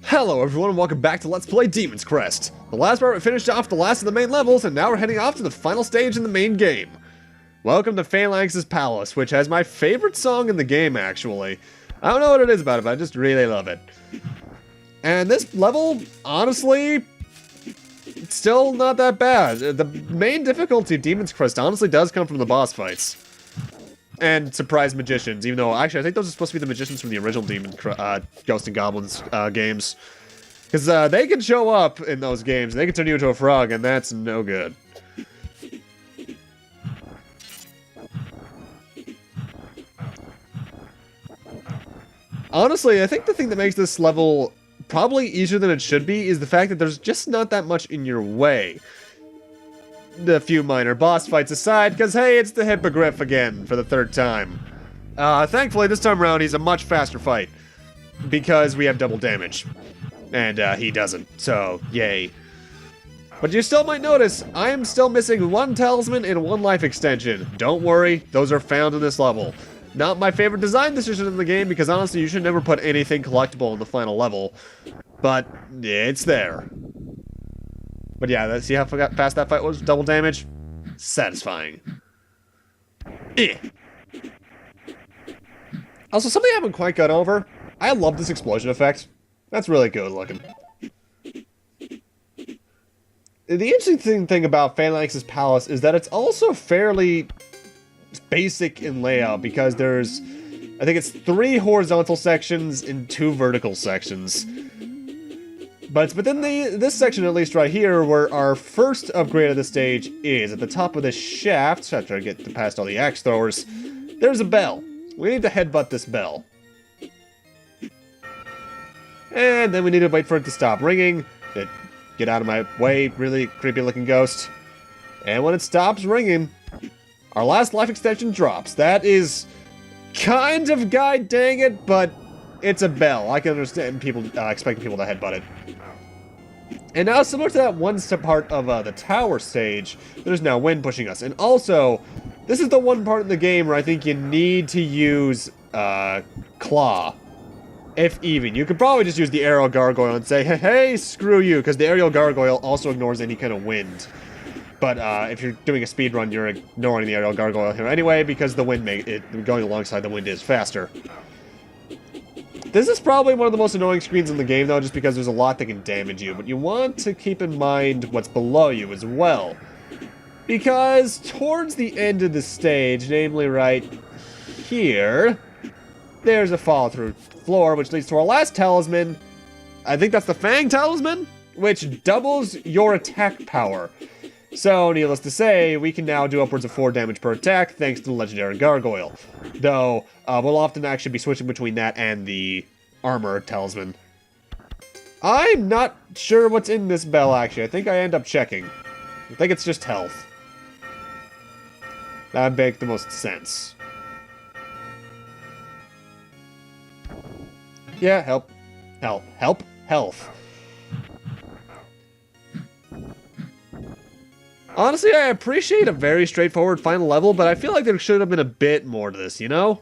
Hello everyone and welcome back to Let's Play Demon's Crest. The last part we finished off the last of the main levels and now we're heading off to the final stage in the main game. Welcome to Phalanx's Palace, which has my favorite song in the game actually. I don't know what it is about it, but I just really love it. And this level, honestly, it's still not that bad. The main difficulty of Demon's Crest honestly does come from the boss fights. And surprise magicians, even though, actually, I think those are supposed to be the magicians from the original Ghosts and Goblins games. Because they can show up in those games, and they can turn you into a frog, and that's no good. Honestly, I think the thing that makes this level probably easier than it should be is the fact that there's just not that much in your way. The few minor boss fights aside, because hey, it's the Hippogriff again for the third time. Thankfully, this time around, he's a much faster fight. Because we have double damage. And he doesn't, so yay. But you still might notice, I am still missing one Talisman and one life extension. Don't worry, those are found in this level. Not my favorite design decision in the game, because honestly, you should never put anything collectible in the final level. But it's there. But yeah, see how fast that fight was? Double damage? Satisfying. Also, something I haven't quite got over. I love this explosion effect. That's really good looking. The interesting thing about Phalanx's Palace is that it's also fairly basic in layout because there's, I think it's 3 horizontal sections and 2 vertical sections. But it's within this section, at least right here, where our first upgrade of the stage is. At the top of this shaft, after I get past all the axe throwers, there's a bell. We need to headbutt this bell. And then we need to wait for it to stop ringing. Get out of my way, really creepy looking ghost. And when it stops ringing, our last life extension drops. That is kind of god dang it, but it's a bell. I can understand people expecting people to headbutt it. And now, similar to that one part of the tower stage, there's now wind pushing us. And also, this is the one part in the game where I think you need to use claw. If even. You could probably just use the aerial gargoyle and say, hey, screw you, because the aerial gargoyle also ignores any kind of wind. But if you're doing a speed run, you're ignoring the aerial gargoyle here anyway, because the wind going alongside the wind is faster. This is probably one of the most annoying screens in the game, though, just because there's a lot that can damage you. But you want to keep in mind what's below you as well. Because towards the end of the stage, namely right here, there's a fall-through floor, which leads to our last talisman. I think that's the Fang Talisman, which doubles your attack power. So, needless to say, we can now do upwards of 4 damage per attack thanks to the legendary gargoyle. Though, we'll often actually be switching between that and the armor talisman. I'm not sure what's in this bell, actually. I think I end up checking. I think it's just health. That would make the most sense. Yeah, health. Honestly, I appreciate a very straightforward final level, but I feel like there should have been a bit more to this, you know?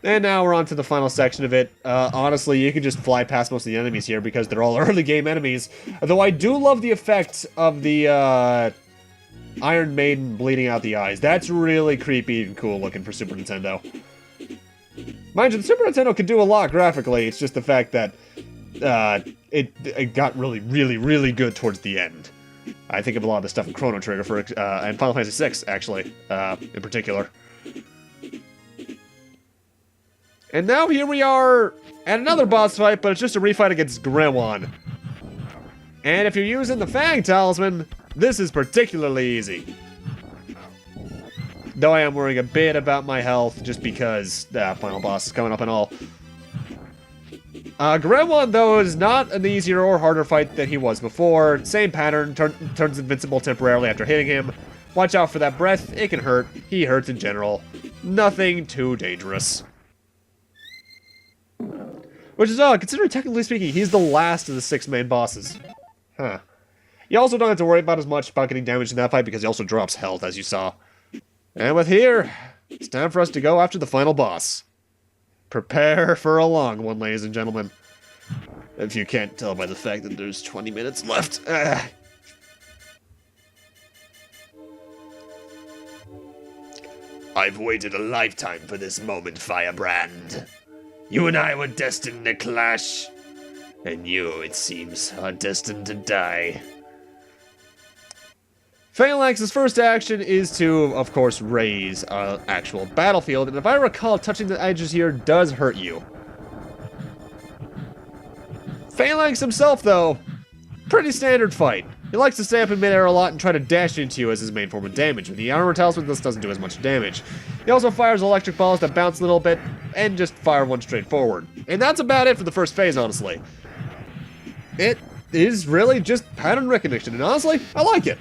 And now we're on to the final section of it. Honestly, you can just fly past most of the enemies here because they're all early game enemies. Though I do love the effect of the Iron Maiden bleeding out the eyes. That's really creepy and cool looking for Super Nintendo. Mind you, the Super Nintendo could do a lot graphically. It's just the fact that it got really good towards the end. I think of a lot of the stuff in Chrono Trigger and Final Fantasy VI, actually, in particular. And now here we are at another boss fight, but it's just a refight against Gremon. And if you're using the Fang Talisman, this is particularly easy. Though I am worrying a bit about my health, just because the final boss is coming up and all. Gremon, though, is not an easier or harder fight than he was before. Same pattern, turns invincible temporarily after hitting him. Watch out for that breath, it can hurt. He hurts in general. Nothing too dangerous. Which is odd, considering technically speaking, he's the last of the 6 main bosses. Huh. You also don't have to worry about as much about getting damaged in that fight because he also drops health, as you saw. And with here, it's time for us to go after the final boss. Prepare for a long one, ladies and gentlemen. If you can't tell by the fact that there's 20 minutes left. I've waited a lifetime for this moment, Firebrand. You and I were destined to clash. And you, it seems, are destined to die. Phalanx's first action is to, of course, raise an actual battlefield, and if I recall, touching the edges here does hurt you. Phalanx himself, though, pretty standard fight. He likes to stay up in midair a lot and try to dash into you as his main form of damage. With the armor talisman, this doesn't do as much damage. He also fires electric balls that bounce a little bit and just fire one straight forward. And that's about it for the first phase, honestly. It is really just pattern recognition, and honestly, I like it.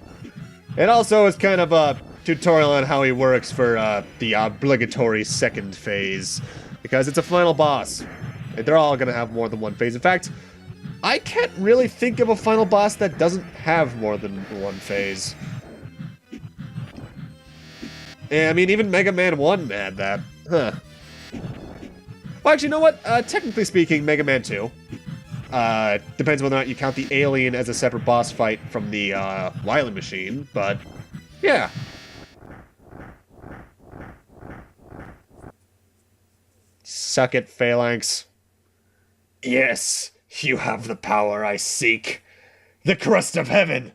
It also is kind of a tutorial on how he works for the obligatory second phase, because it's a final boss. And they're all going to have more than one phase. In fact, I can't really think of a final boss that doesn't have more than one phase. Yeah, I mean, even Mega Man 1 had that. Huh. Well, actually, you know what? Technically speaking, Mega Man 2. Depends whether or not you count the alien as a separate boss fight from the Wily Machine, but yeah. Suck it, Phalanx. Yes, you have the power I seek. The crest of heaven.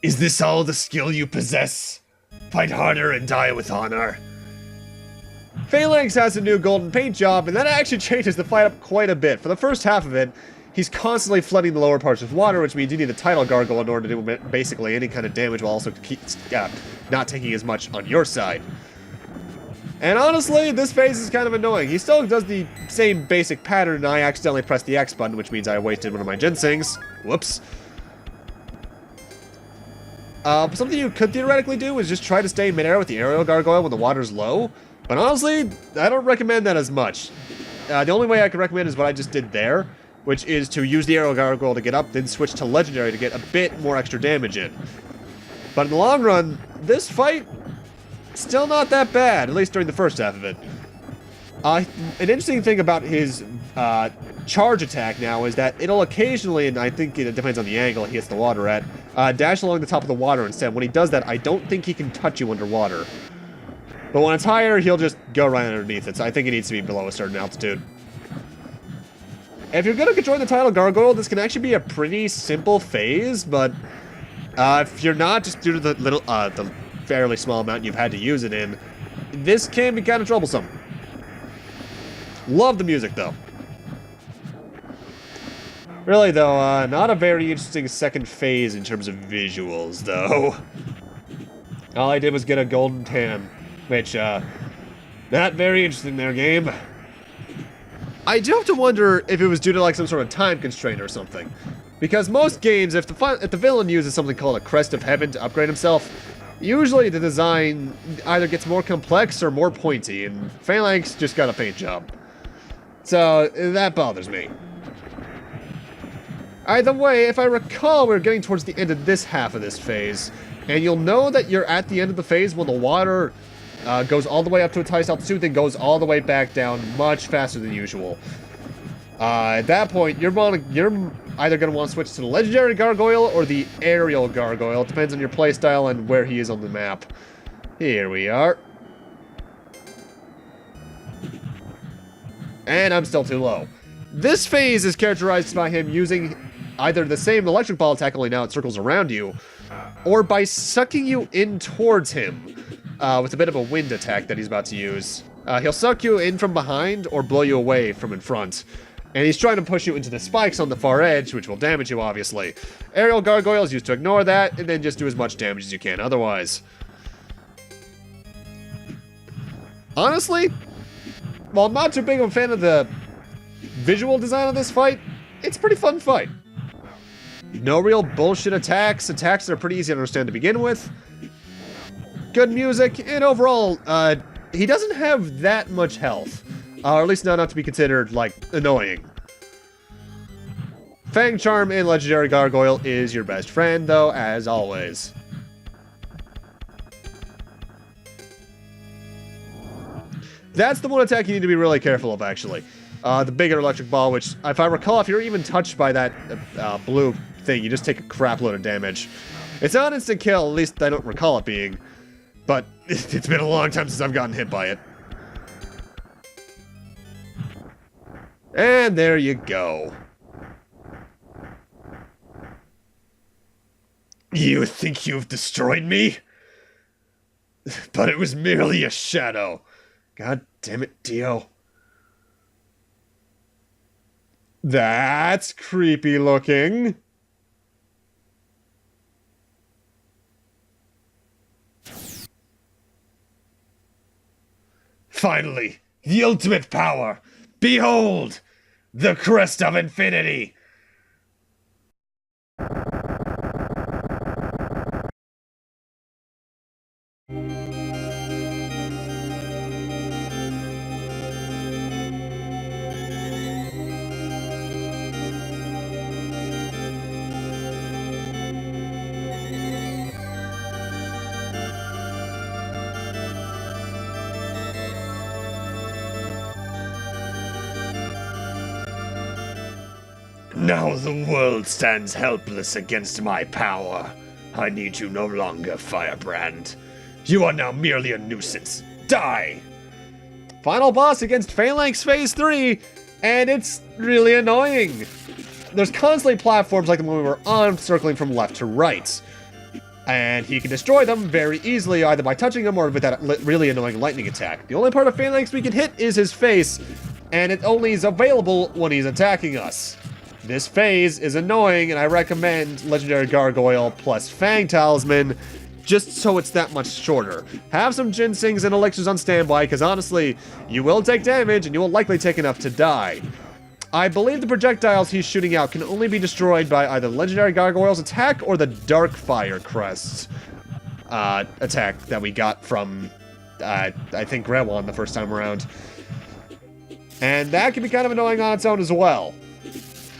Is this all the skill you possess? Fight harder and die with honor. Phalanx has a new golden paint job, and that actually changes the fight up quite a bit. For the first half of it, he's constantly flooding the lower parts with water, which means you need a tidal gargoyle in order to do basically any kind of damage while also not taking as much on your side. And honestly, this phase is kind of annoying. He still does the same basic pattern, and I accidentally pressed the X button, which means I wasted one of my ginsengs. Whoops. Something you could theoretically do is just try to stay in midair with the aerial gargoyle when the water's low. But honestly, I don't recommend that as much. The only way I could recommend is what I just did there, which is to use the aerial gargoyle to get up, then switch to legendary to get a bit more extra damage in. But in the long run, this fight, still not that bad, at least during the first half of it. An interesting thing about his charge attack now is that it'll occasionally, and I think it depends on the angle he hits the water at, dash along the top of the water instead. When he does that, I don't think he can touch you underwater. But when it's higher, he'll just go right underneath it, so I think it needs to be below a certain altitude. If you're going to join the tidal gargoyle, this can actually be a pretty simple phase, but if you're not, just due to the fairly small amount you've had to use it in, this can be kind of troublesome. Love the music, though. Really, though, not a very interesting second phase in terms of visuals, though. All I did was get a golden tan, which, not very interesting there, game. I do have to wonder if it was due to, like, some sort of time constraint or something. Because most games, if the villain uses something called a Crest of Heaven to upgrade himself, usually the design either gets more complex or more pointy, and Phalanx just got a paint job. So, that bothers me. Either way, if I recall, we're getting towards the end of this half of this phase, and you'll know that you're at the end of the phase when the water goes all the way up to its highest altitude, then goes all the way back down much faster than usual. At that point, you're either going to want to switch to the legendary gargoyle or the aerial gargoyle. It depends on your playstyle and where he is on the map. Here we are. And I'm still too low. This phase is characterized by him using either the same electric ball attack, only now it circles around you, or by sucking you in towards him with a bit of a wind attack that he's about to use. He'll suck you in from behind or blow you away from in front. And he's trying to push you into the spikes on the far edge, which will damage you, obviously. Aerial gargoyle is used to ignore that, and then just do as much damage as you can otherwise. Honestly, while I'm not too big of a fan of the visual design of this fight, it's a pretty fun fight. No real bullshit attacks. Attacks that are pretty easy to understand to begin with. Good music, and overall, he doesn't have that much health. Or at least not enough to be considered, like, annoying. Fang Charm and Legendary Gargoyle is your best friend, though, as always. That's the one attack you need to be really careful of, actually. The bigger electric ball, which, if I recall, if you're even touched by that blue thing, you just take a crap load of damage. It's not an instant kill, at least I don't recall it being. But it's been a long time since I've gotten hit by it. And there you go. You think you've destroyed me? But it was merely a shadow. God damn it, Dio. That's creepy looking. Finally, the ultimate power. Behold, the Crest of Infinity. Now the world stands helpless against my power. I need you no longer, Firebrand. You are now merely a nuisance. Die! Final boss against Phalanx Phase 3, and it's really annoying. There's constantly platforms like the one we were on, circling from left to right. And he can destroy them very easily, either by touching them or with that really annoying lightning attack. The only part of Phalanx we can hit is his face, and it only is available when he's attacking us. This phase is annoying, and I recommend Legendary Gargoyle plus Fang Talisman, just so it's that much shorter. Have some Ginsings and Elixirs on standby, because honestly, you will take damage, and you will likely take enough to die. I believe the projectiles he's shooting out can only be destroyed by either Legendary Gargoyle's attack or the Darkfire Crest attack that we got from, I think, Rewan the first time around. And that can be kind of annoying on its own as well.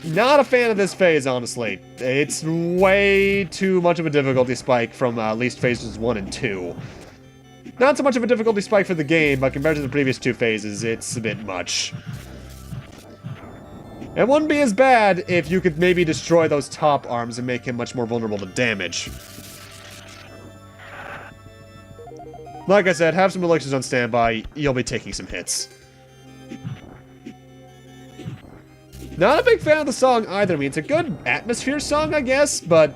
Not a fan of this phase, honestly. It's way too much of a difficulty spike from at least phases 1 and 2. Not so much of a difficulty spike for the game, but compared to the previous two phases, it's a bit much. It wouldn't be as bad if you could maybe destroy those top arms and make him much more vulnerable to damage. Like I said, have some elixirs on standby, you'll be taking some hits. Not a big fan of the song either. I mean, it's a good atmosphere song, I guess, but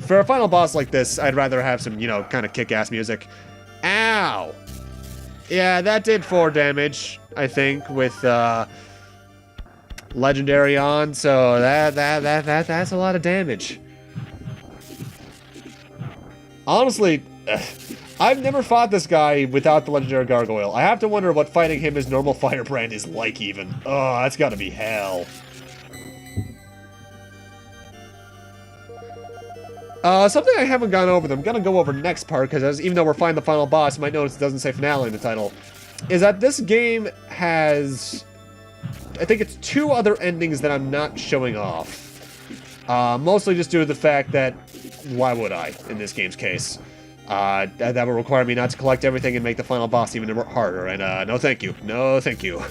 for a final boss like this, I'd rather have some, you know, kind of kick-ass music. Ow! Yeah, that did 4 damage, I think, with Legendary on, so that's a lot of damage. Honestly, I've never fought this guy without the Legendary Gargoyle. I have to wonder what fighting him as normal Firebrand is like, even. Oh, that's gotta be hell. Something I haven't gone over that I'm gonna go over next part, because even though we're fighting the final boss, you might notice it doesn't say finale in the title, is that this game has, I think it's 2 other endings that I'm not showing off. Mostly just due to the fact that, why would I, in this game's case? That would require me not to collect everything and make the final boss even harder, and no thank you. No thank you.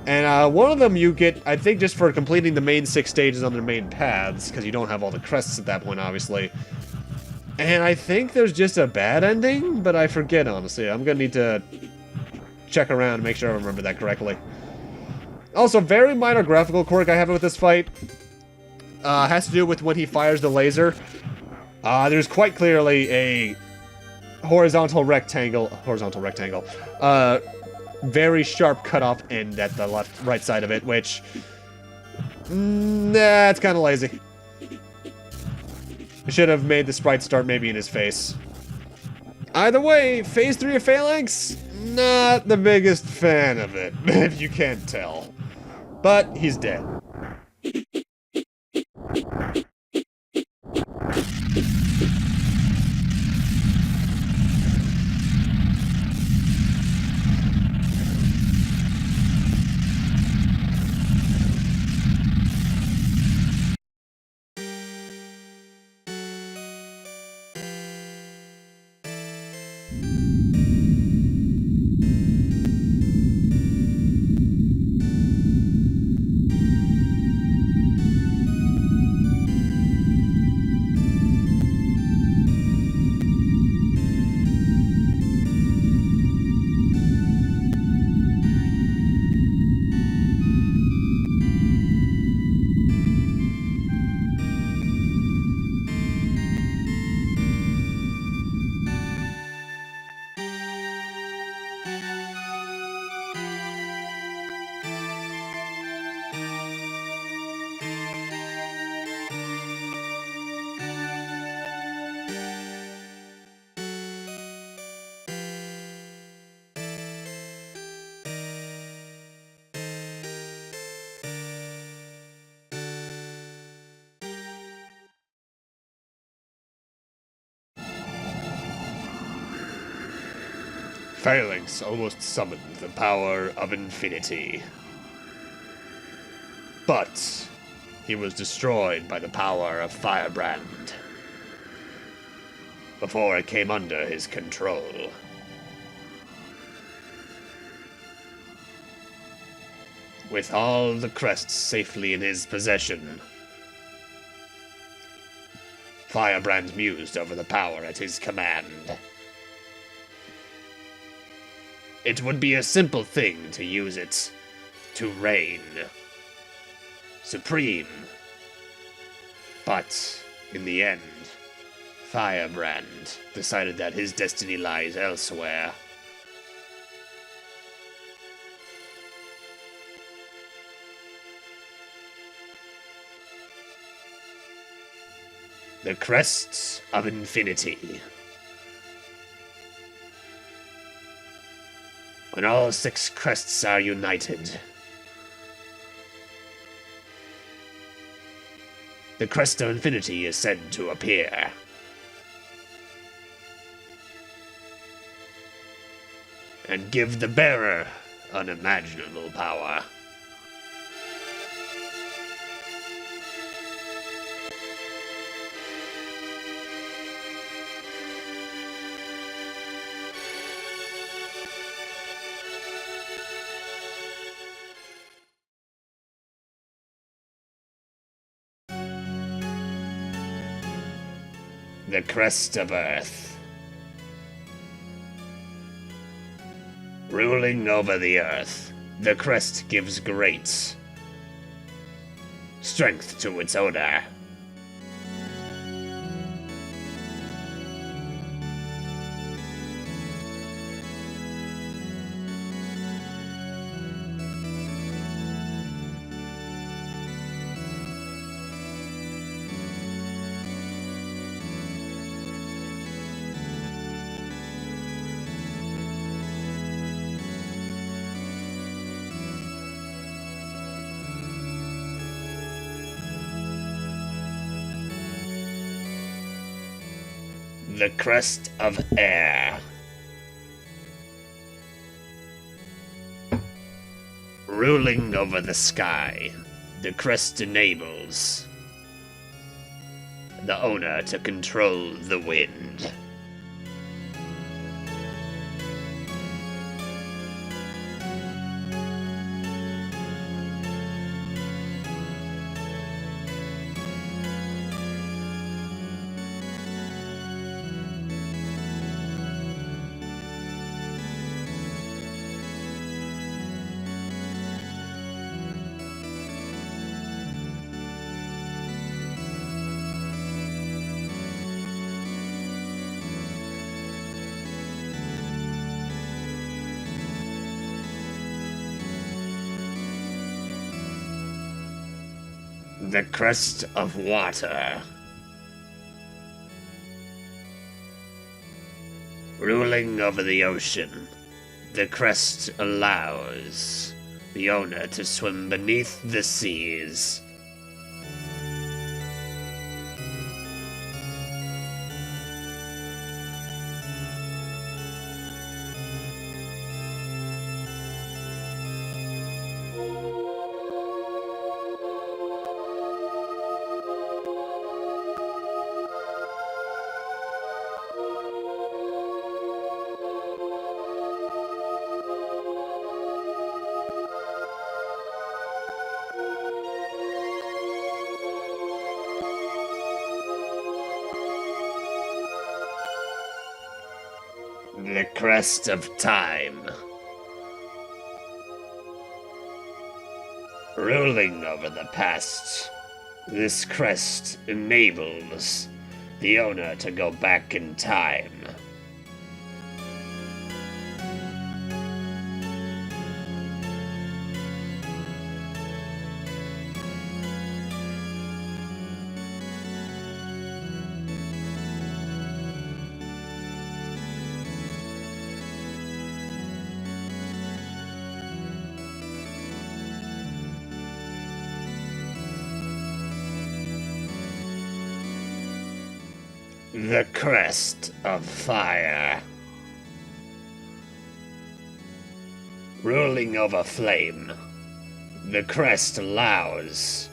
And one of them you get, I think, just for completing the main 6 stages on their main paths, because you don't have all the crests at that point, obviously. And I think there's just a bad ending, but I forget, honestly. I'm gonna need to check around and make sure I remember that correctly. Also, very minor graphical quirk I have with this fight. Has to do with when he fires the laser. There's quite clearly a horizontal rectangle, very sharp cutoff end at the right side of it, which, nah, it's kind of lazy. I should have made the sprite start maybe in his face. Either way, Phase 3 of Phalanx, not the biggest fan of it, if you can't tell. But he's dead. Phalanx almost summoned the power of infinity. But he was destroyed by the power of Firebrand before it came under his control. With all the crests safely in his possession, Firebrand mused over the power at his command. It would be a simple thing to use it to reign supreme. But in the end, Firebrand decided that his destiny lies elsewhere. The Crests of Infinity. When all 6 crests are united, the Crest of Infinity is said to appear. And give the bearer unimaginable power. The Crest of Earth. Ruling over the Earth, the Crest gives great strength to its owner. The Crest of Air. Ruling over the sky, the crest enables the owner to control the wind. The Crest of Water. Ruling over the ocean, the crest allows the owner to swim beneath the seas. The Crest of Time. Ruling over the past, this crest enables the owner to go back in time. The Crest of Fire. ruling over flame. The Crest allows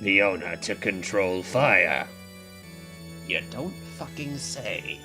the owner to control fire. You don't fucking say.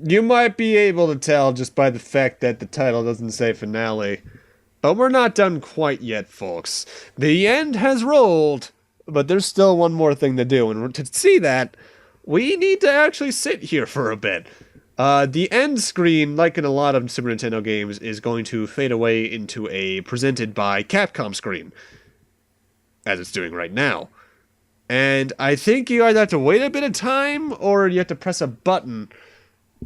You might be able to tell just by the fact that the title doesn't say finale. But we're not done quite yet, folks. The end has rolled, but there's still one more thing to do. And to see that, we need to actually sit here for a bit. The end screen, like in a lot of Super Nintendo games, is going to fade away into a presented by Capcom screen, as it's doing right now. And I think you either have to wait a bit of time, or you have to press a button.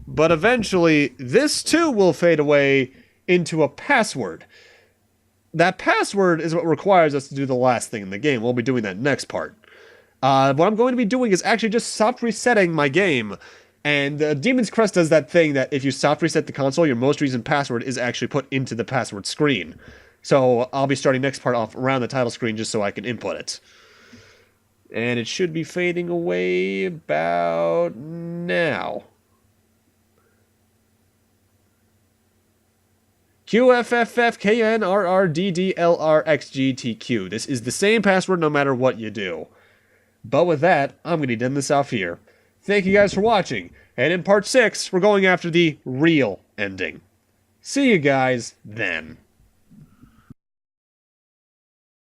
But eventually, this too will fade away into a password. That password is what requires us to do the last thing in the game. We'll be doing that next part. What I'm going to be doing is actually just soft resetting my game. And Demon's Crest does that thing that if you soft reset the console, your most recent password is actually put into the password screen. So I'll be starting next part off around the title screen just so I can input it. And it should be fading away about now. QFFFKNRRDDLRXGTQ. This is the same password no matter what you do. But with that, I'm going to end this off here. Thank you guys for watching. And in part 6, we're going after the real ending. See you guys then.